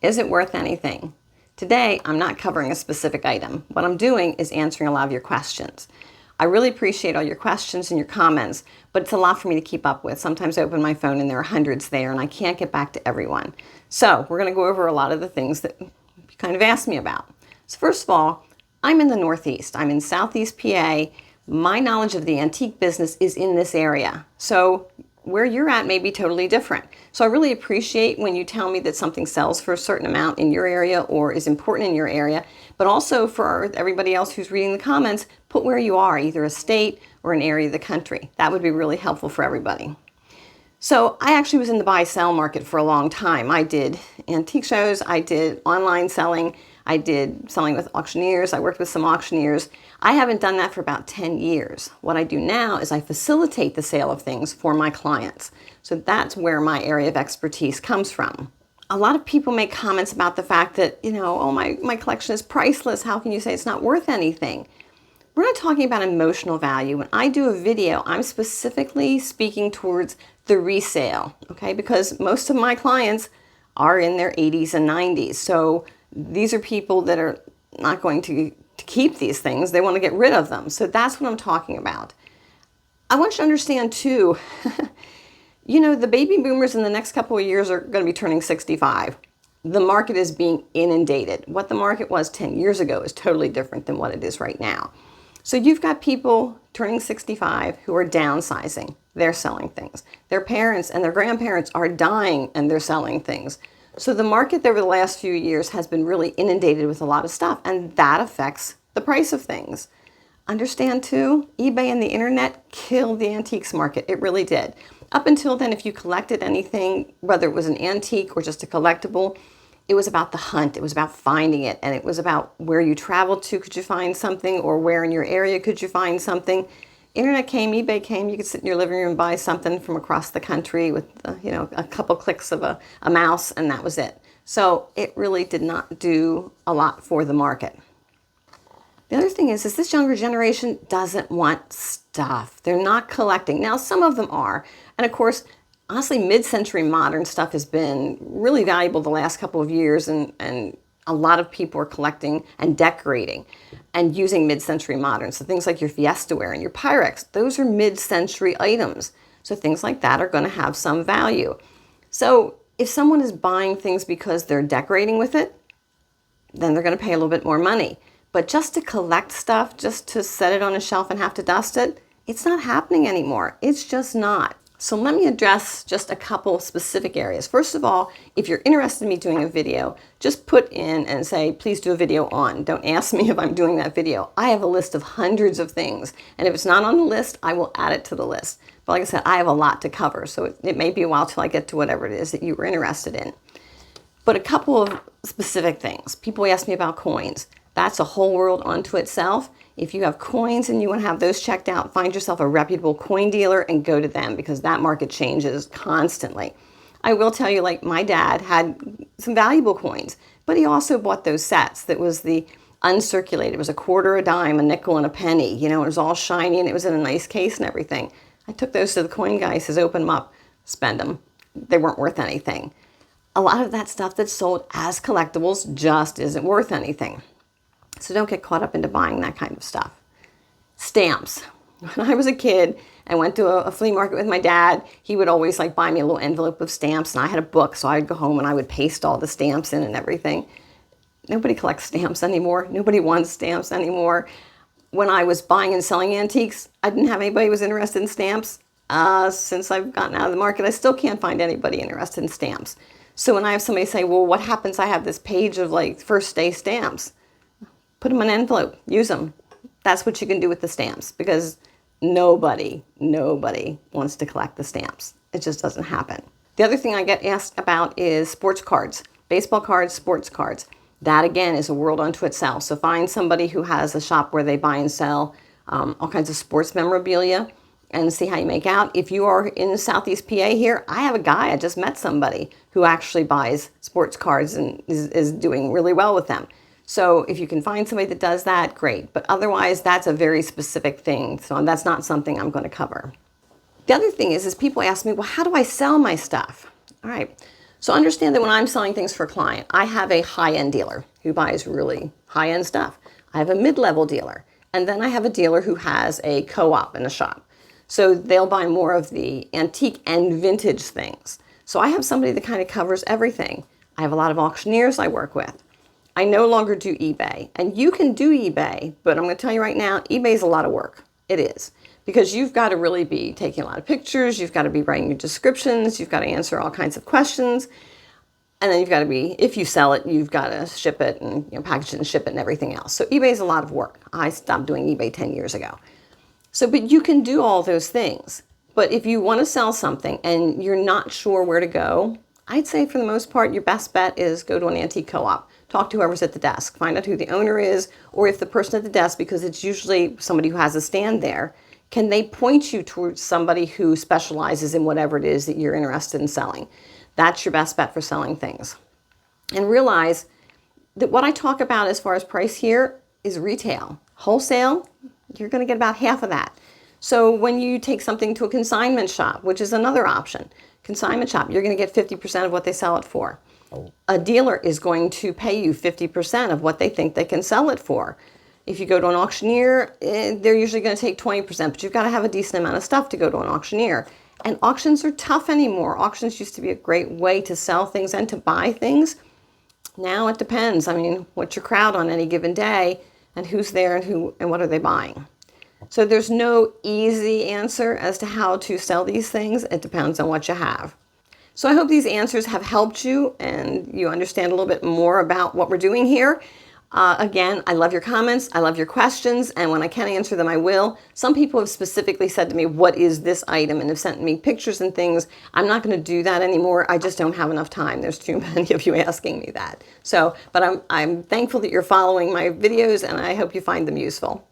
Is it worth anything? Today, I'm not covering a specific item. What I'm doing is answering a lot of your questions. I really appreciate all your questions and your comments, but it's a lot for me to keep up with. Sometimes I open my phone and there are hundreds there and I can't get back to everyone. So we're going to go over a lot of the things that you kind of asked me about. So first of all, I'm in the Northeast. I'm in Southeast PA. My knowledge of the antique business is in this area. So where you're at may be totally different. So I really appreciate when you tell me that something sells for a certain amount in your area or is important in your area, but also for everybody else who's reading the comments, put where you are, either a state or an area of the country. That would be really helpful for everybody. So I actually was in the buy-sell market for a long time. I did antique shows, I did online selling, I did selling with auctioneers, I worked with some auctioneers. I haven't done that for about 10 years. What I do now is I facilitate the sale of things for my clients. So that's where my area of expertise comes from. A lot of people make comments about the fact that, oh, my collection is priceless. How can you say it's not worth anything? We're not talking about emotional value. When I do a video, I'm specifically speaking towards the resale, okay? Because most of my clients are in their 80s and 90s. So these are people that are not going to keep these things. They want to get rid of them. So that's what I'm talking about. I want you to understand too, the baby boomers in the next couple of years are going to be turning 65. The market is being inundated. What the market was 10 years ago is totally different than what it is right now. So you've got people turning 65 who are downsizing. They're selling things. Their parents and their grandparents are dying and they're selling things. So the market over the last few years has been really inundated with a lot of stuff, and that affects the price of things. Understand too, eBay and the internet killed the antiques market. It really did. Up until then, if you collected anything, whether it was an antique or just a collectible, it was about the hunt. It was about finding it. And it was about where you traveled to, could you find something, or where in your area could you find something. Internet came, eBay came, you could sit in your living room and buy something from across the country with, a couple clicks of a mouse, and that was it. So it really did not do a lot for the market. The other thing is this younger generation doesn't want stuff. They're not collecting. Now, some of them are. And of course, honestly, mid-century modern stuff has been really valuable the last couple of years, and a lot of people are collecting and decorating and using mid-century modern. So things like your Fiesta ware and your Pyrex, those are mid-century items. So things like that are going to have some value. So if someone is buying things because they're decorating with it, then they're going to pay a little bit more money. But just to collect stuff, just to set it on a shelf and have to dust it, it's not happening anymore. It's just not. So let me address just a couple specific areas. First of all, if you're interested in me doing a video, just put in and say, please do a video on. Don't ask me if I'm doing that video. I have a list of hundreds of things. And if it's not on the list, I will add it to the list. But like I said, I have a lot to cover. So it may be a while till I get to whatever it is that you were interested in. But a couple of specific things. People ask me about coins. That's a whole world unto itself. If you have coins and you want to have those checked out, find yourself a reputable coin dealer and go to them, because that market changes constantly. I will tell you, like, my dad had some valuable coins, but he also bought those sets that was the uncirculated. It was a quarter, a dime, a nickel, and a penny. It was all shiny and it was in a nice case and everything. I took those to the coin guy. He says, open them up, spend them. They weren't worth anything. A lot of that stuff that's sold as collectibles just isn't worth anything. So don't get caught up into buying that kind of stuff. Stamps. When I was a kid, I went to a flea market with my dad. He would always buy me a little envelope of stamps, and I had a book, so I'd go home and I would paste all the stamps in and everything. Nobody collects stamps anymore. Nobody wants stamps anymore. When I was buying and selling antiques, I didn't have anybody who was interested in stamps. Since I've gotten out of the market, I still can't find anybody interested in stamps. So when I have somebody say, well, what happens? I have this page of first day stamps. Put them in an envelope, use them. That's what you can do with the stamps, because nobody wants to collect the stamps. It just doesn't happen. The other thing I get asked about is sports cards, baseball cards, sports cards. That again is a world unto itself. So find somebody who has a shop where they buy and sell all kinds of sports memorabilia and see how you make out. If you are in Southeast PA here, I have a guy, I just met somebody who actually buys sports cards and is doing really well with them. So if you can find somebody that does that, great. But otherwise, that's a very specific thing. So that's not something I'm going to cover. The other thing is people ask me, well, how do I sell my stuff? All right. So understand that when I'm selling things for a client, I have a high-end dealer who buys really high-end stuff. I have a mid-level dealer, and then I have a dealer who has a co-op in a shop. So they'll buy more of the antique and vintage things. So I have somebody that kind of covers everything. I have a lot of auctioneers I work with. I no longer do eBay, and you can do eBay, but I'm going to tell you right now, eBay is a lot of work. It is, because you've got to really be taking a lot of pictures, you've got to be writing your descriptions, you've got to answer all kinds of questions, and then you've got to be, if you sell it, you've got to ship it and package it and ship it and everything else. So eBay is a lot of work. I stopped doing eBay 10 years ago. So, but you can do all those things. But if you want to sell something and you're not sure where to go, I'd say for the most part, your best bet is go to an antique co-op. Talk to whoever's at the desk. Find out who the owner is, or if the person at the desk, because it's usually somebody who has a stand there, can they point you towards somebody who specializes in whatever it is that you're interested in selling? That's your best bet for selling things. And realize that what I talk about as far as price here is retail. Wholesale, you're going to get about half of that. So when you take something to a consignment shop, which is another option, consignment shop, you're going to get 50% of what they sell it for. A dealer is going to pay you 50% of what they think they can sell it for. If you go to an auctioneer, they're usually going to take 20%, but you've got to have a decent amount of stuff to go to an auctioneer. And auctions are tough anymore. Auctions used to be a great way to sell things and to buy things. Now it depends. I mean, what's your crowd on any given day, and who's there, and what are they buying? So there's no easy answer as to how to sell these things. It depends on what you have. So I hope these answers have helped you and you understand a little bit more about what we're doing here. Again, I love your comments. I love your questions. And when I can answer them, I will. Some people have specifically said to me, what is this item? And have sent me pictures and things. I'm not going to do that anymore. I just don't have enough time. There's too many of you asking me that. So, but I'm thankful that you're following my videos, and I hope you find them useful.